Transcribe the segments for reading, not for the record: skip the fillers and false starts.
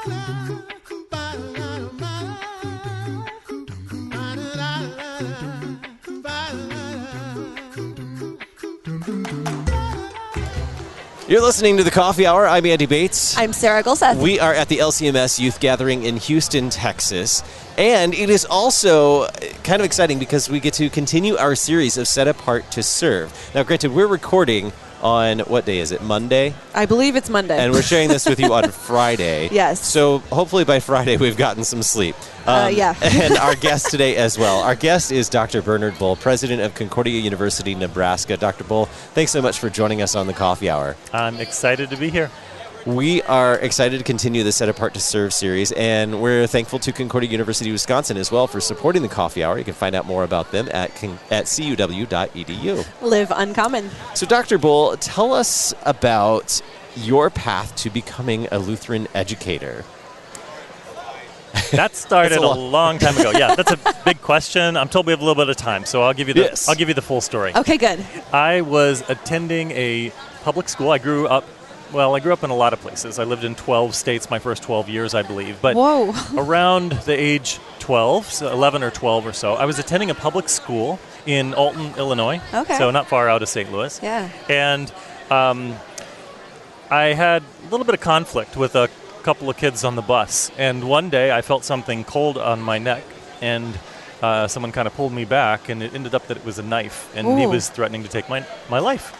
You're listening to the Coffee Hour. I'm Andy Bates. I'm Sarah Gulseth. We are at the LCMS Youth Gathering in Houston, Texas. And it is also kind of exciting because we get to continue our series of Set Apart to Serve. Now, granted, we're recording on, what day is it, Monday? I believe it's Monday. And we're sharing this with you on Friday. Yes. So hopefully by Friday we've gotten some sleep. Yeah. And our guest today as well. Our guest is Dr. Bernard Bull, president of Concordia University Nebraska. Dr. Bull, thanks so much for joining us on the Coffee Hour. I'm excited to be here. We are excited to continue the Set Apart to Serve series, and we're thankful to Concordia University, Wisconsin as well for supporting the Coffee Hour. You can find out more about them at cuw.edu. Live uncommon. So, Dr. Bull, tell us about your path to becoming a Lutheran educator. That started a long time ago. Yeah, that's a big question. I'm told we have a little bit of time, so I'll give you the full story. Okay, good. I was attending a public school. I grew up in a lot of places. I lived in 12 states my first 12 years, I believe. But around the age 12, so 11 or 12 or so, I was attending a public school in Alton, Illinois. Okay. So not far out of St. Louis. Yeah. And I had a little bit of conflict with a couple of kids on the bus. And one day I felt something cold on my neck, and someone kind of pulled me back, and it ended up that it was a knife, and he was threatening to take my life.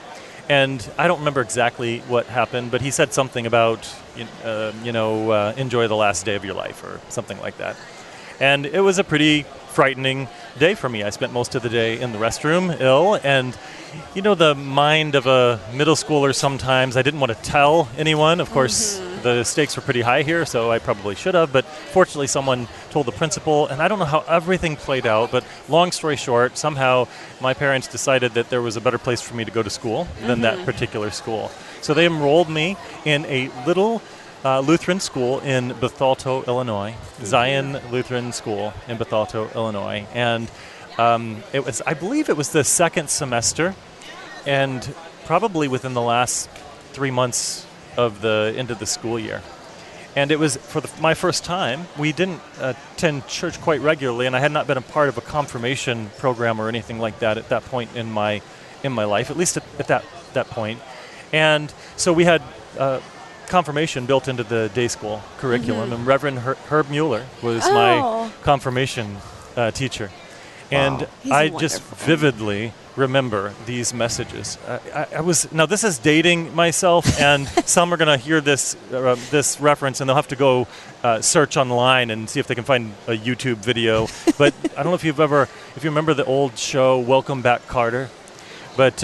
And I don't remember exactly what happened, but he said something about, enjoy the last day of your life or something like that. And it was a pretty frightening day for me. I spent most of the day in the restroom ill, and the mind of a middle schooler sometimes, I didn't want to tell anyone. Of course, the stakes were pretty high here, so I probably should have, but fortunately someone told the principal, and I don't know how everything played out, but long story short, somehow my parents decided that there was a better place for me to go to school than that particular school. So they enrolled me in a little Lutheran school in Bethalto, Illinois, Zion Lutheran School in Bethalto, Illinois, and I believe it was the second semester, and probably within the last 3 months of the end of the school year. And it was for my first time. We didn't attend church quite regularly, and I had not been a part of a confirmation program or anything like that at that point in my life, at least at that point. And so we had confirmation built into the day school curriculum, and Reverend Herb Mueller was my confirmation teacher. And I just vividly remember these messages. Now this is dating myself, and some are going to hear this reference, and they'll have to go search online and see if they can find a YouTube video. But I don't know if you remember the old show Welcome Back, Carter. But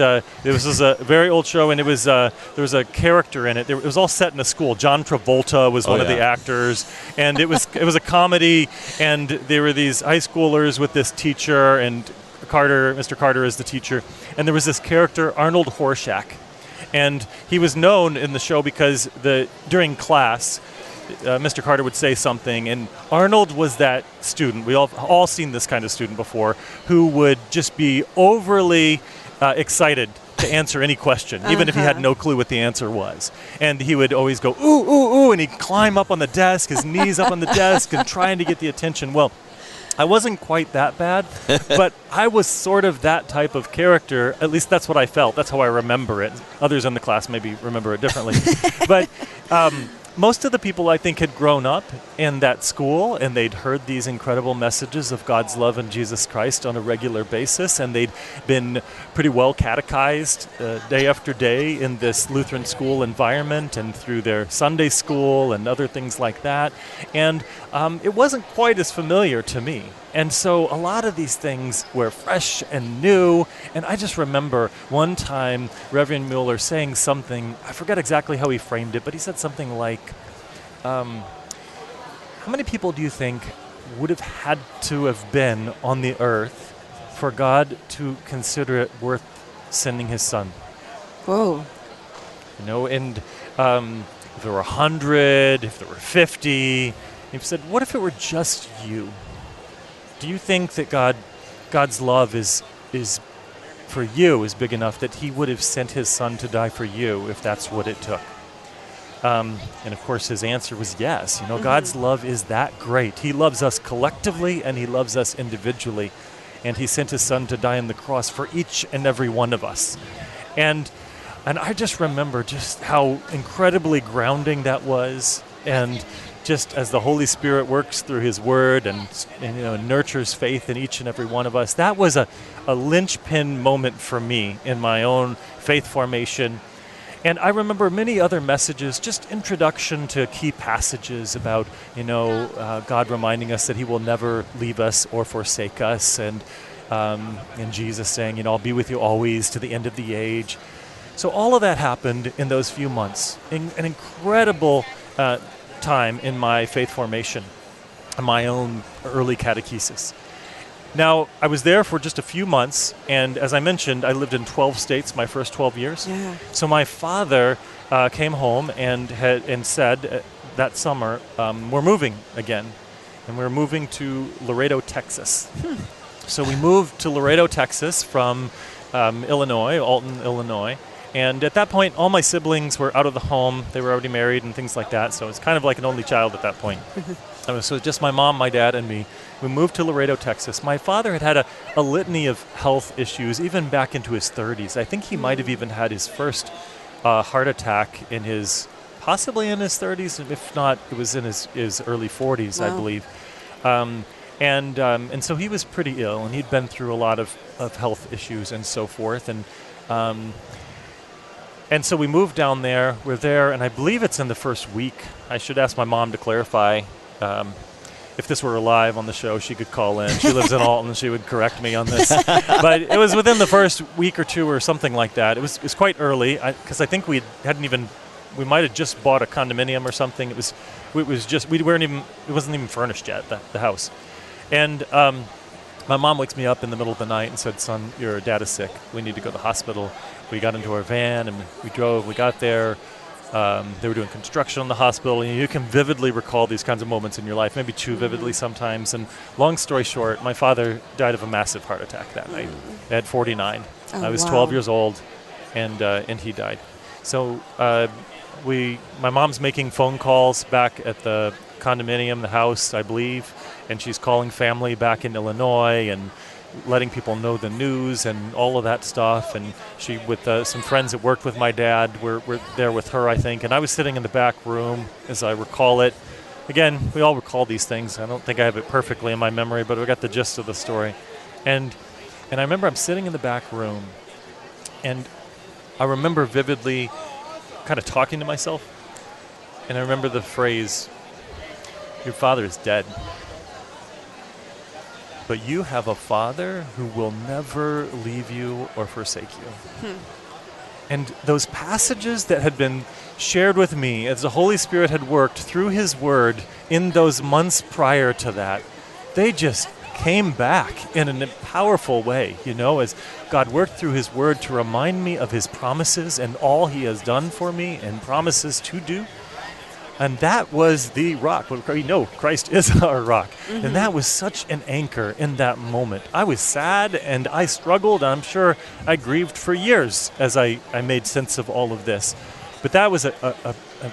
this was a very old show, and it was there was a character in it. It was all set in a school. John Travolta was one of the actors, and it was a comedy. And there were these high schoolers with this teacher, and Mr. Carter is the teacher. And there was this character, Arnold Horshack, and he was known in the show because during class, Mr. Carter would say something, and Arnold was that student. We all seen this kind of student before, who would just be overly excited to answer any question, even if he had no clue what the answer was. And he would always go, ooh, ooh, ooh, and he'd climb up on the desk, his knees up on the desk, and trying to get the attention. Well, I wasn't quite that bad, but I was sort of that type of character. At least that's what I felt. That's how I remember it. Others in the class maybe remember it differently. But most of the people, I think, had grown up in that school, and they'd heard these incredible messages of God's love in Jesus Christ on a regular basis, and they'd been pretty well catechized day after day in this Lutheran school environment and through their Sunday school and other things like that. And it wasn't quite as familiar to me. And so a lot of these things were fresh and new, and I just remember one time Reverend Mueller saying something, I forget exactly how he framed it, but he said something like, how many people do you think would have had to have been on the earth for God to consider it worth sending his son? Whoa. And if there were 100, if there were 50, he said, what if it were just you? Do you think that God's love is for you is big enough that he would have sent his son to die for you if that's what it took? And of course, his answer was yes. God's love is that great. He loves us collectively and he loves us individually. And he sent his son to die on the cross for each and every one of us. And I just remember just how incredibly grounding that was. And just as the Holy Spirit works through his word and nurtures faith in each and every one of us, that was a linchpin moment for me in my own faith formation. And I remember many other messages, just introduction to key passages about, God reminding us that he will never leave us or forsake us. And Jesus saying, I'll be with you always to the end of the age. So all of that happened in those few months. An incredible time in my faith formation, my own early catechesis. Now, I was there for just a few months, and as I mentioned, I lived in 12 states my first 12 years. Yeah. So my father came home and said that summer, we're moving again, and we're moving to Laredo, Texas. So we moved to Laredo, Texas from Illinois, Alton, Illinois. And at that point, all my siblings were out of the home. They were already married and things like that. So it was kind of like an only child at that point. So just my mom, my dad, and me. We moved to Laredo, Texas. My father had a litany of health issues, even back into his 30s. I think he might have even had his first heart attack possibly in his 30s. If not, it was in his early 40s, wow. I believe. And so he was pretty ill, and he'd been through a lot of health issues and so forth. And so we moved down there. We're there, and I believe it's in the first week. I should ask my mom to clarify. If this were live on the show, she could call in. She lives in Alton, and she would correct me on this. But it was within the first week or two or something like that. It was quite early, because I think we might have just bought a condominium or something. It wasn't even furnished yet, the house. And my mom wakes me up in the middle of the night and said, "Son, your dad is sick. We need to go to the hospital." We got into our van and we drove. We got there. They were doing construction on the hospital. And you can vividly recall these kinds of moments in your life, maybe too vividly sometimes. And long story short, my father died of a massive heart attack that night at 49. I was 12 years old, and he died. So my mom's making phone calls back at the condominium, the house, I believe, and she's calling family back in Illinois and letting people know the news and all of that stuff. And she, with some friends that worked with my dad, were there with her, I think. And I was sitting in the back room, as I recall it. Again, we all recall these things. I don't think I have it perfectly in my memory, but I got the gist of the story. And I remember I'm sitting in the back room, and I remember vividly kind of talking to myself. And I remember the phrase, "Your father is dead. But you have a Father who will never leave you or forsake you." And those passages that had been shared with me as the Holy Spirit had worked through his word in those months prior to that, they just came back in a powerful way, as God worked through his word to remind me of his promises and all he has done for me and promises to do. And that was the rock. We know Christ is our rock. Mm-hmm. And that was such an anchor in that moment. I was sad and I struggled. I'm sure I grieved for years as I made sense of all of this. But that was a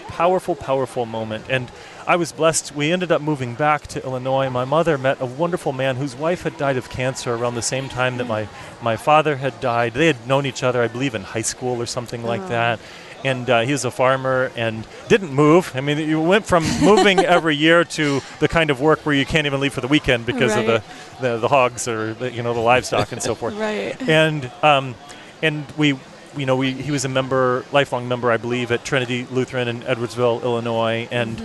powerful, powerful moment. And I was blessed. We ended up moving back to Illinois. My mother met a wonderful man whose wife had died of cancer around the same time that my father had died. They had known each other, I believe, in high school or something like that. And he was a farmer and didn't move. I mean, you went from moving every year to the kind of work where you can't even leave for the weekend because of the hogs or the livestock and so forth. Right. And he was a member, lifelong member, I believe, at Trinity Lutheran in Edwardsville, Illinois, and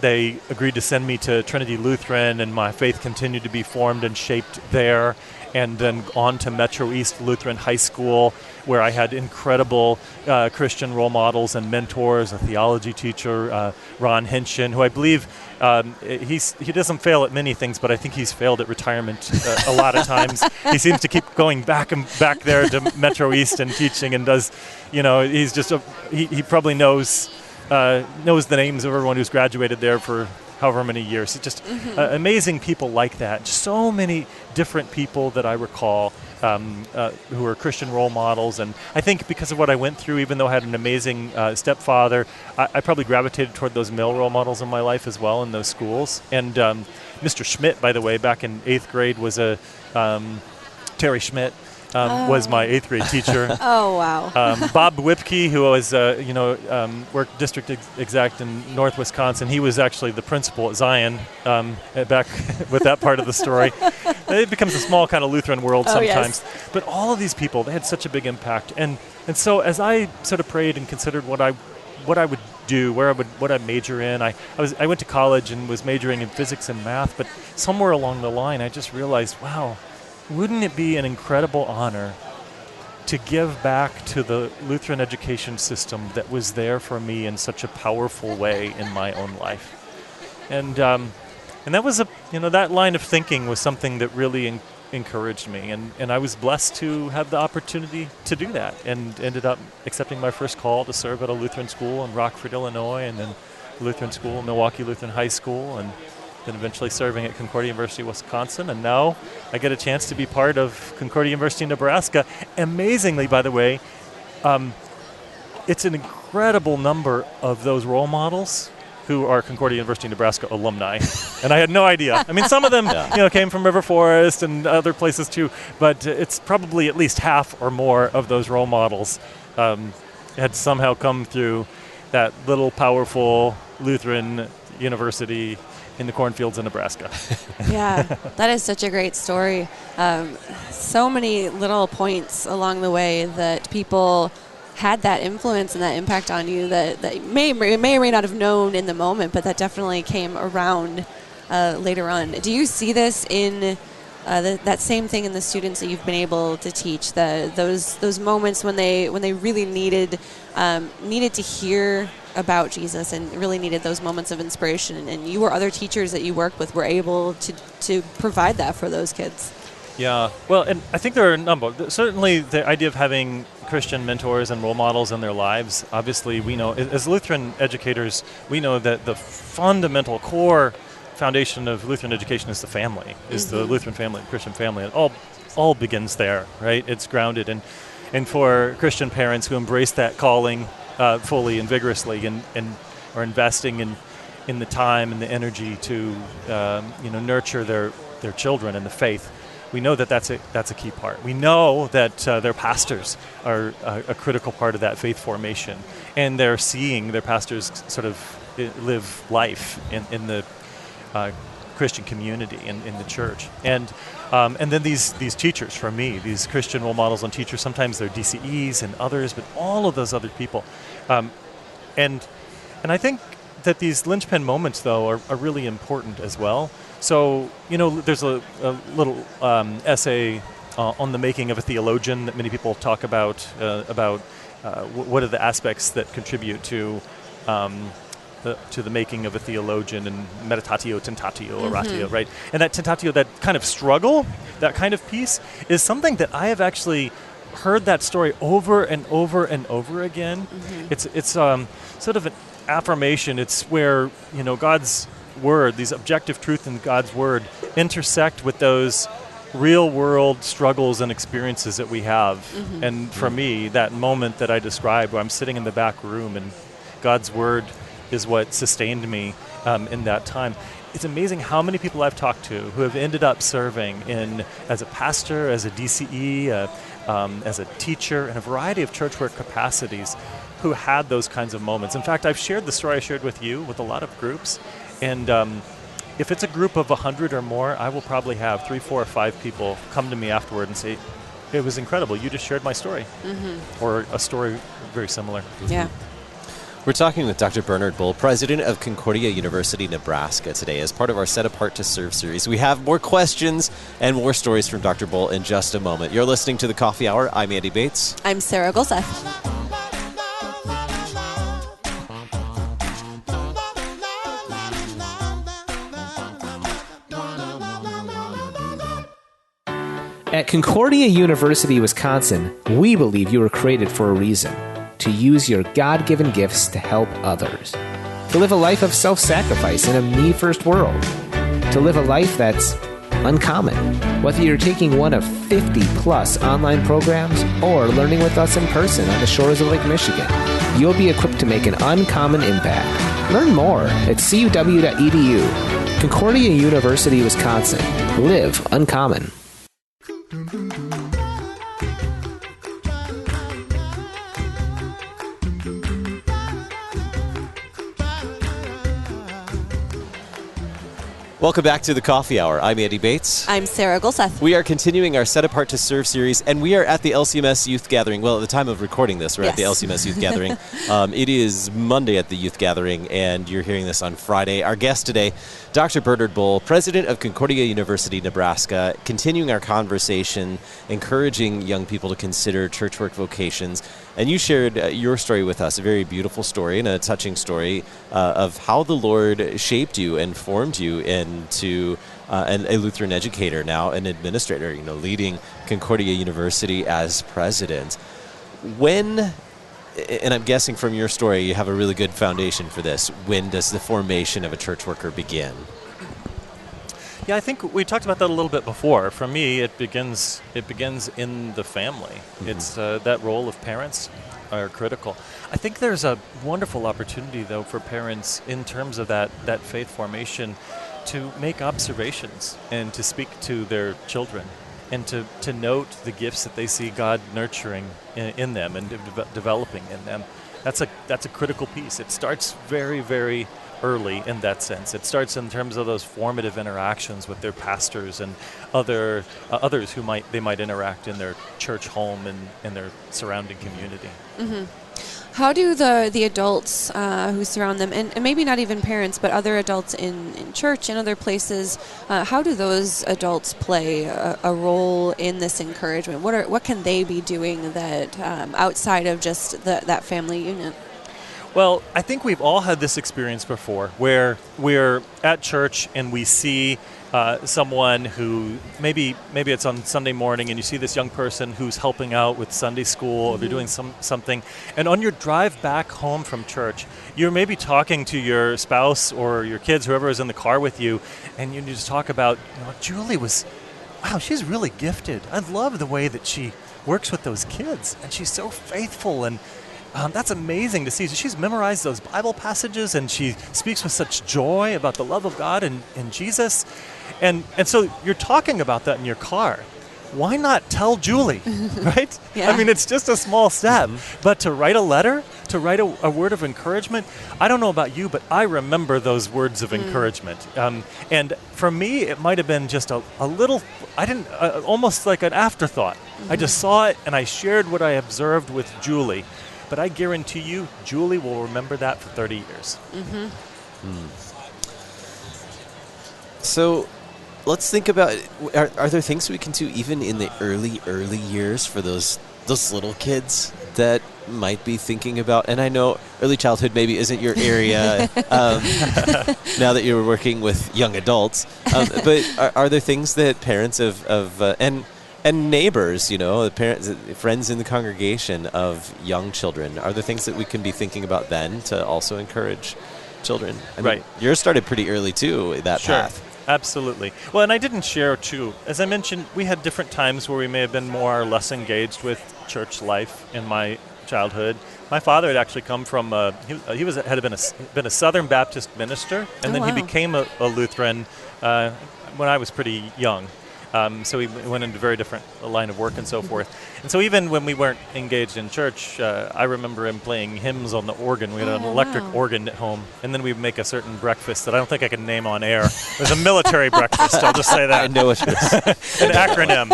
they agreed to send me to Trinity Lutheran, and my faith continued to be formed and shaped there. And then on to Metro East Lutheran High School, where I had incredible Christian role models and mentors, a theology teacher, Ron Henshin, who I believe he doesn't fail at many things, but I think he's failed at retirement a lot of times. He seems to keep going back there to Metro East and teaching, and does, he's just he probably knows knows the names of everyone who's graduated there for however many years. It's just amazing people like that. Just so many different people that I recall who are Christian role models. And I think because of what I went through, even though I had an amazing stepfather, I probably gravitated toward those male role models in my life as well in those schools. And Mr. Schmidt, by the way, back in 8th grade was Terry Schmidt. Was my 8th grade teacher. Oh, wow. Bob Whipke, who was, worked district exec in North Wisconsin, he was actually the principal at Zion back with that part of the story. It becomes a small kind of Lutheran world sometimes. Yes. But all of these people, they had such a big impact. And so as I sort of prayed and considered what I would do, what I major in, I went to college and was majoring in physics and math, but somewhere along the line I just realized, wow, wouldn't it be an incredible honor to give back to the Lutheran education system that was there for me in such a powerful way in my own life? And that was that line of thinking was something that really encouraged me, and I was blessed to have the opportunity to do that, and ended up accepting my first call to serve at a Lutheran school in Rockford, Illinois, and then Lutheran school, Milwaukee Lutheran High School, and then eventually serving at Concordia University, Wisconsin, and now I get a chance to be part of Concordia University, Nebraska. Amazingly, by the way, it's an incredible number of those role models who are Concordia University, Nebraska alumni, and I had no idea. I mean, some of them, came from River Forest and other places too, but it's probably at least half or more of those role models had somehow come through that little powerful Lutheran university in the cornfields of Nebraska. Yeah, that is such a great story. So many little points along the way that people had that influence and that impact on you that may or may not have known in the moment, but that definitely came around later on. Do you see this in that same thing in the students that you've been able to teach? Those moments when they really needed to hear about Jesus and really needed those moments of inspiration, and you or other teachers that you worked with were able to provide that for those kids. Yeah, well, and I think there are a number. Certainly the idea of having Christian mentors and role models in their lives, obviously we know, as Lutheran educators, we know that the fundamental core foundation of Lutheran education is the family, is the Lutheran family, Christian family. It all begins there, right? It's grounded. And for Christian parents who embrace that calling fully and vigorously and are investing in the time and the energy to nurture their children in the faith, we know that that's a key part. We know that their pastors are a critical part of that faith formation, and they're seeing their pastors sort of live life in the Christian community in the church, and then these teachers, for me, these Christian role models and teachers. Sometimes they're DCEs and others, but all of those other people, and I think that these linchpin moments, though, are really important as well. So, there's a little essay on the making of a theologian that many people talk about what are the aspects that contribute to the making of a theologian, and meditatio, tentatio, oratio, right? And that tentatio, that kind of struggle, that kind of piece, is something that I have actually heard that story over and over and over again. It's sort of an affirmation. It's where God's word, these objective truth in God's word, intersect with those real world struggles and experiences that we have. And for me, that moment that I described, where I'm sitting in the back room and God's word is what sustained me in that time. It's amazing how many people I've talked to who have ended up serving as a pastor, as a DCE, as a teacher, in a variety of church work capacities, who had those kinds of moments. In fact, I've shared the story I shared with you with a lot of groups, and if it's a group of 100 or more, I will probably have 3, 4, or 5 people come to me afterward and say, "It was incredible, you just shared my story," or a story very similar. Yeah. We're talking with Dr. Bernard Bull, president of Concordia University, Nebraska, today as part of our Set Apart to Serve series. We have more questions and more stories from Dr. Bull in just a moment. You're listening to The Coffee Hour. I'm Andy Bates. I'm Sarah Golseth. At Concordia University, Wisconsin, we believe you were created for a reason. to use your God-given gifts to help others. To live a life of self-sacrifice in a me-first world. To live a life that's uncommon. Whether you're taking one of 50-plus online programs or learning with us in person on the shores of Lake Michigan, you'll be equipped to make an uncommon impact. Learn more at cuw.edu. Concordia University, Wisconsin. Live uncommon. Welcome back to the Coffee Hour. I'm Andy Bates. I'm Sarah Gulseth. We are continuing our Set Apart to Serve series, and we are at the LCMS Youth Gathering. Well, at the time of recording this, we're at the LCMS Youth Gathering. It is Monday at the Youth Gathering, and you're hearing this on Friday. Our guest today, Dr. Bernard Bull, president of Concordia University Nebraska, continuing our conversation, encouraging young people to consider church work vocations. And you shared your story with us, a very beautiful story and a touching story of how the Lord shaped you and formed you into a Lutheran educator, now an administrator, leading Concordia University as president. When, and I'm guessing from your story you have a really good foundation for this, when does the formation of a church worker begin? Yeah, I think we talked about that a little bit before. For me, it begins in the family. Mm-hmm. It's that role of parents are critical. I think there's a wonderful opportunity, though, for parents in terms of that faith formation to make observations and to speak to their children and to note the gifts that they see God nurturing in them and developing in them. That's a critical piece. It starts very, very early in that sense. It starts in terms of those formative interactions with their pastors and others who might interact in their church home and in their surrounding community. Mm-hmm. How do the adults who surround them, and maybe not even parents, but other adults in church and other places, how do those adults play a role in this encouragement? What can they be doing that outside of just that family unit? Well, I think we've all had this experience before where we're at church and we see someone who maybe it's on Sunday morning and you see this young person who's helping out with Sunday school or they're doing something. And on your drive back home from church, you're maybe talking to your spouse or your kids, whoever is in the car with you, and you just talk about, Julie wow, she's really gifted. I love the way that she works with those kids and she's so faithful and that's amazing to see. She's memorized those Bible passages and she speaks with such joy about the love of God and Jesus. And so you're talking about that in your car. Why not tell Julie, right? Yeah. I mean, it's just a small step. Mm-hmm. But to write a letter, to write a word of encouragement, I don't know about you, but I remember those words of encouragement. And for me, it might have been just a little, almost like an afterthought. Mm-hmm. I just saw it and I shared what I observed with Julie. But I guarantee you, Julie will remember that for 30 years. Mm-hmm. So let's think about, are there things we can do even in the early years for those little kids that might be thinking about, and I know early childhood maybe isn't your area now that you're working with young adults, but are there things that parents and neighbors, parents, friends in the congregation of young children, are there things that we can be thinking about then to also encourage children? I mean, right. Yours started pretty early too, that sure. path. Absolutely. Well, and I didn't share too. As I mentioned, we had different times where we may have been more or less engaged with church life in my childhood. My father had actually come from had been a Southern Baptist minister, and then he became a Lutheran when I was pretty young. So he went into a very different line of work and so forth. And so even when we weren't engaged in church, I remember him playing hymns on the organ. We had an electric organ at home. And then we'd make a certain breakfast that I don't think I can name on air. It was a military breakfast, I'll just say that. I know it is. An acronym.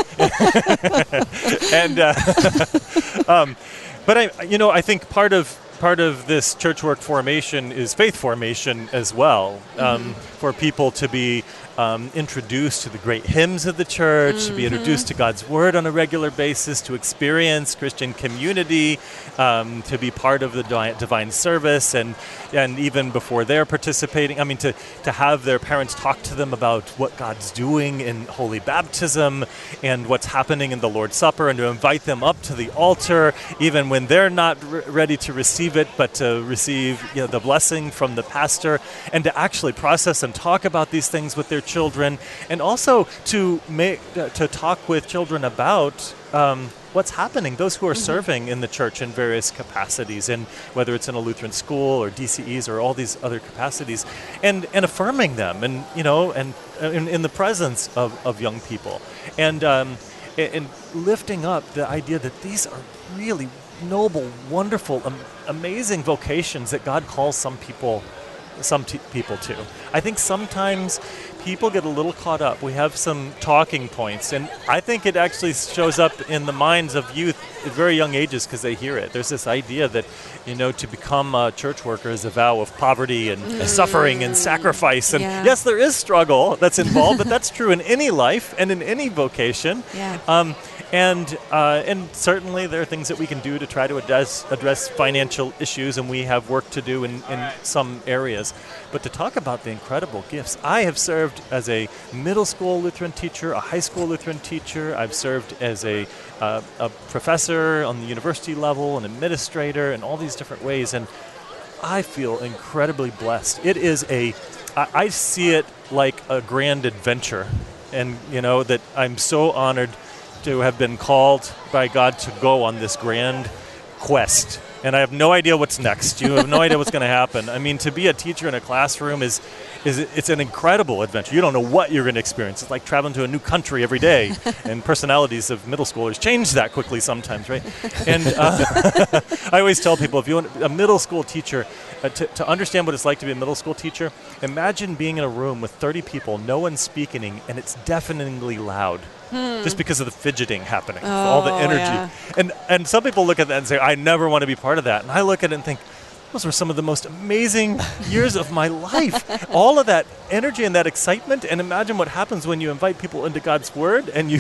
And but I think part part of this church work formation is faith formation as well, for people to be introduced to the great hymns of the church, to be introduced to God's Word on a regular basis, to experience Christian community, to be part of the divine service, and even before they're participating, to have their parents talk to them about what God's doing in holy baptism and what's happening in the Lord's Supper, and to invite them up to the altar, even when they're not ready to receive it, but to receive the blessing from the pastor, and to actually process and talk about these things with their children, and also to talk with children about what's happening, those who are serving in the church in various capacities, and whether it's in a Lutheran school or DCEs or all these other capacities, and affirming them, and in the presence of young people, and lifting up the idea that these are really noble, wonderful, amazing vocations that God calls some people to. I think sometimes people get a little caught up. We have some talking points, and I think it actually shows up in the minds of youth at very young ages because they hear it. There's this idea that, to become a church worker is a vow of poverty and suffering and sacrifice. And yes, there is struggle that's involved, but that's true in any life and in any vocation. Yeah. And certainly there are things that we can do to try to address financial issues, and we have work to do in some areas. But to talk about the incredible gifts, I have served as a middle school Lutheran teacher, a high school Lutheran teacher. I've served as a professor on the university level, an administrator, in all these different ways, and I feel incredibly blessed. It is I see it like a grand adventure, and that I'm so honored to have been called by God to go on this grand quest. And I have no idea what's next. You have no idea what's going to happen. To be a teacher in a classroom it's an incredible adventure. You don't know what you're going to experience. It's like traveling to a new country every day. And personalities of middle schoolers change that quickly sometimes, right? And I always tell people, if you want a middle school teacher, to understand what it's like to be a middle school teacher, imagine being in a room with 30 people, no one's speaking, and it's deafeningly loud. Just because of the fidgeting happening, all the energy. Yeah. And some people look at that and say, I never want to be part of that. And I look at it and think, those were some of the most amazing years of my life. All of that energy and that excitement. And imagine what happens when you invite people into God's Word and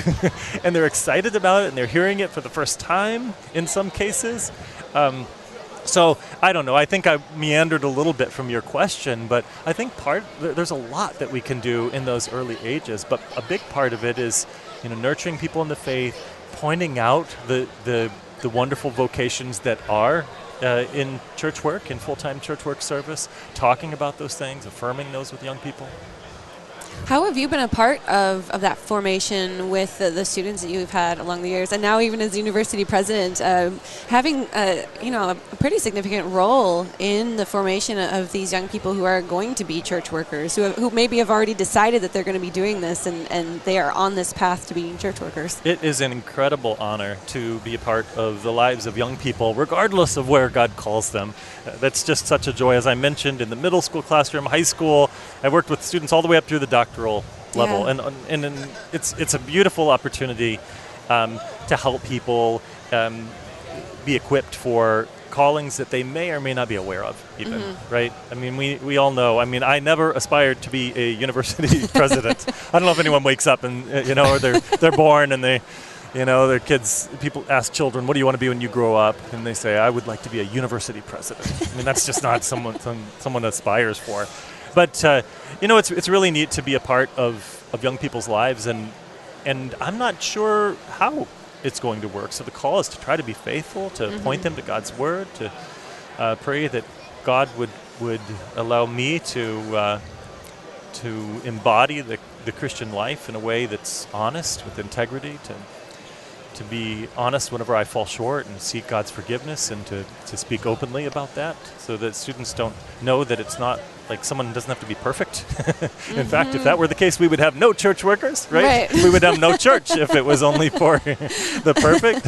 and they're excited about it and they're hearing it for the first time in some cases. So I don't know. I think I meandered a little bit from your question, but I think there's a lot that we can do in those early ages. But a big part of it is, nurturing people in the faith, pointing out the wonderful vocations that are in church work, in full-time church work service, talking about those things, affirming those with young people. How have you been a part of that formation with the students that you've had along the years, and now even as university president, having a pretty significant role in the formation of these young people who are going to be church workers, who maybe have already decided that they're going to be doing this, and they are on this path to being church workers? It is an incredible honor to be a part of the lives of young people, regardless of where God calls them. That's just such a joy. As I mentioned, in the middle school classroom, high school, I worked with students all the way up through the doctoral level, and it's a beautiful opportunity to help people be equipped for callings that they may or may not be aware of, even, right? We all know. I never aspired to be a university president. I don't know if anyone wakes up and or they're born and they. Their kids, people ask children, what do you want to be when you grow up? And they say, I would like to be a university president. That's just not someone aspires for. But, it's really neat to be a part of young people's lives. And I'm not sure how it's going to work. So the call is to try to be faithful, to point them to God's Word, to pray that God would allow me to embody the Christian life in a way that's honest, with integrity, to be honest whenever I fall short and seek God's forgiveness, and to speak openly about that, so that students don't know that it's not like someone doesn't have to be perfect. In fact, if that were the case, we would have no church workers, right? We would have no church if it was only for the perfect.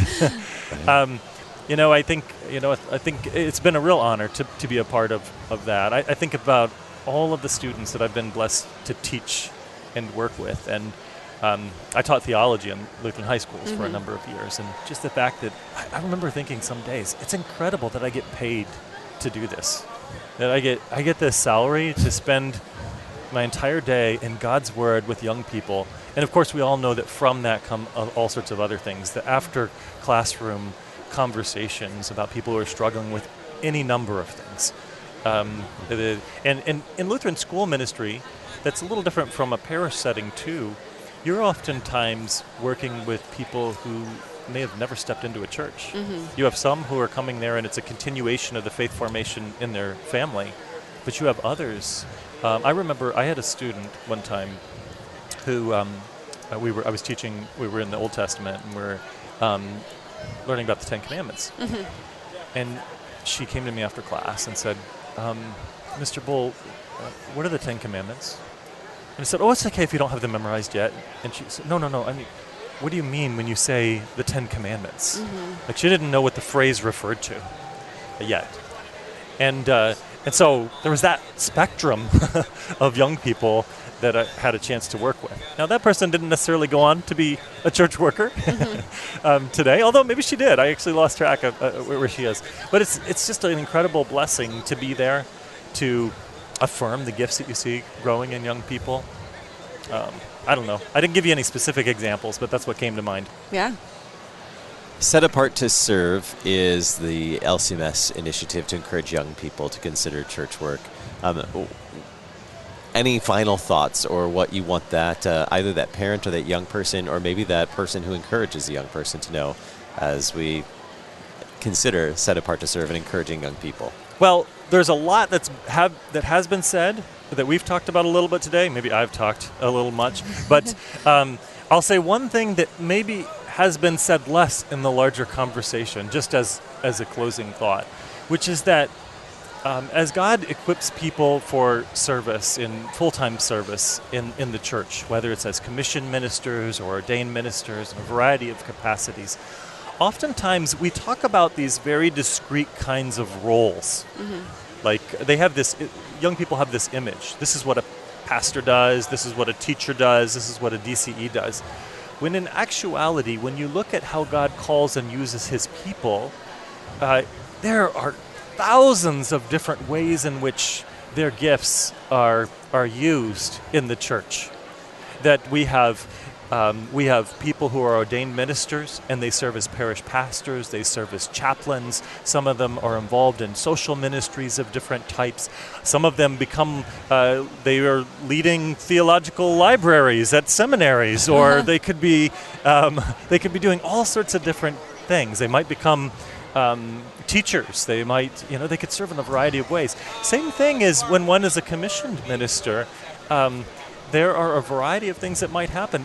I think it's been a real honor to be a part of that. I think about all of the students that I've been blessed to teach and work with, and I taught theology in Lutheran high schools for a number of years, and just the fact that I remember thinking some days, it's incredible that I get paid to do this. That I get this salary to spend my entire day in God's Word with young people. And of course, we all know that from that come all sorts of other things. The after classroom conversations about people who are struggling with any number of things. And in Lutheran school ministry, that's a little different from a parish setting too. You're oftentimes working with people who may have never stepped into a church. Mm-hmm. You have some who are coming there and it's a continuation of the faith formation in their family, but you have others. I remember I had a student one time who we were in the Old Testament and we were learning about the Ten Commandments. Mm-hmm. And she came to me after class and said, Mr. Bull, what are the Ten Commandments? And I said, oh, it's okay if you don't have them memorized yet. And she said, no, I mean, what do you mean when you say the Ten Commandments? Mm-hmm. Like she didn't know what the phrase referred to yet. And so there was that spectrum of young people that I had a chance to work with. Now, that person didn't necessarily go on to be a church worker today, although maybe she did. I actually lost track of where she is. But it's just an incredible blessing to be there, to affirm the gifts that you see growing in young people. I don't know. I didn't give you any specific examples, but that's what came to mind. Yeah. Set Apart to Serve is the LCMS initiative to encourage young people to consider church work. Any final thoughts or what you want that either that parent or that young person or maybe that person who encourages the young person to know as we consider Set Apart to Serve and encouraging young people? Well, there's a lot that has been said that we've talked about a little bit today. Maybe I've talked a little much. But I'll say one thing that maybe has been said less in the larger conversation, just as a closing thought, which is that as God equips people for service, in full-time service in the church, whether it's as commissioned ministers or ordained ministers in a variety of capacities, oftentimes we talk about these very discrete kinds of roles. Mm-hmm. Like young people have this image. This is what a pastor does. This is what a teacher does. This is what a DCE does. When in actuality, when you look at how God calls and uses his people, there are thousands of different ways in which their gifts are used in the church. That we have people who are ordained ministers and they serve as parish pastors, they serve as chaplains. Some of them are involved in social ministries of different types. Some of them they are leading theological libraries at seminaries, or they could be doing all sorts of different things. They might become teachers. They could serve in a variety of ways. Same thing is when one is a commissioned minister. There are a variety of things that might happen.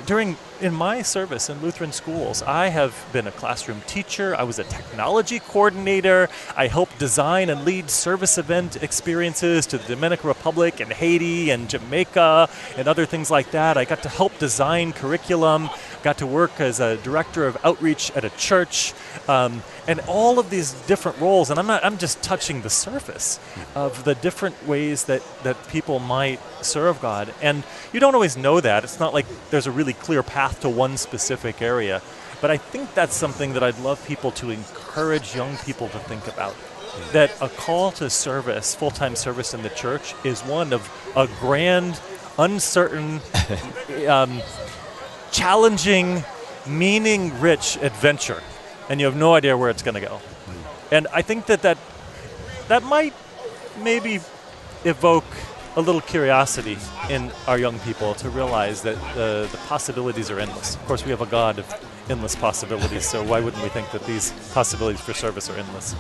In my service in Lutheran schools, I have been a classroom teacher. I was a technology coordinator. I helped design and lead service event experiences to the Dominican Republic and Haiti and Jamaica and other things like that. I got to help design curriculum, got to work as a director of outreach at a church, and all of these different roles. And I'm just touching the surface of the different ways that people might serve God. And you don't always know that. It's not like there's a really clear path to one specific area. But I think that's something that I'd love people to encourage young people to think about. That a call to service, full-time service in the church, is one of a grand, uncertain, challenging, meaning-rich adventure. And you have no idea where it's going to go. And I think that might maybe evoke a little curiosity in our young people to realize that the possibilities are endless. Of course, we have a God of endless possibilities, so why wouldn't we think that these possibilities for service are endless?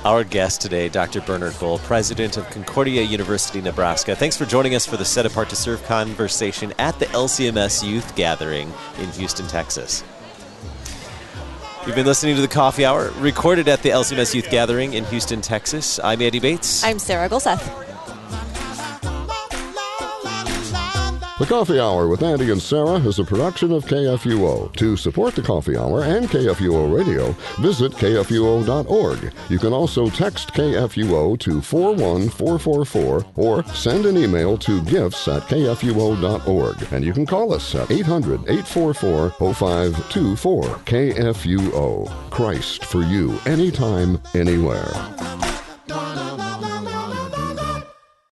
Our guest today, Dr. Bernard Bull, president of Concordia University Nebraska. Thanks for joining us for the Set Apart to Serve conversation at the LCMS Youth Gathering in Houston, Texas. You've been listening to the Coffee Hour, recorded at the LCMS Youth Gathering in Houston, Texas. I'm Andy Bates. I'm Sarah Golseth. The Coffee Hour with Andy and Sarah is a production of KFUO. To support the Coffee Hour and KFUO Radio, visit KFUO.org. You can also text KFUO to 41444 or send an email to gifts@kfuo.org. And you can call us at 800-844-0524. KFUO. Christ for you, anytime, anywhere.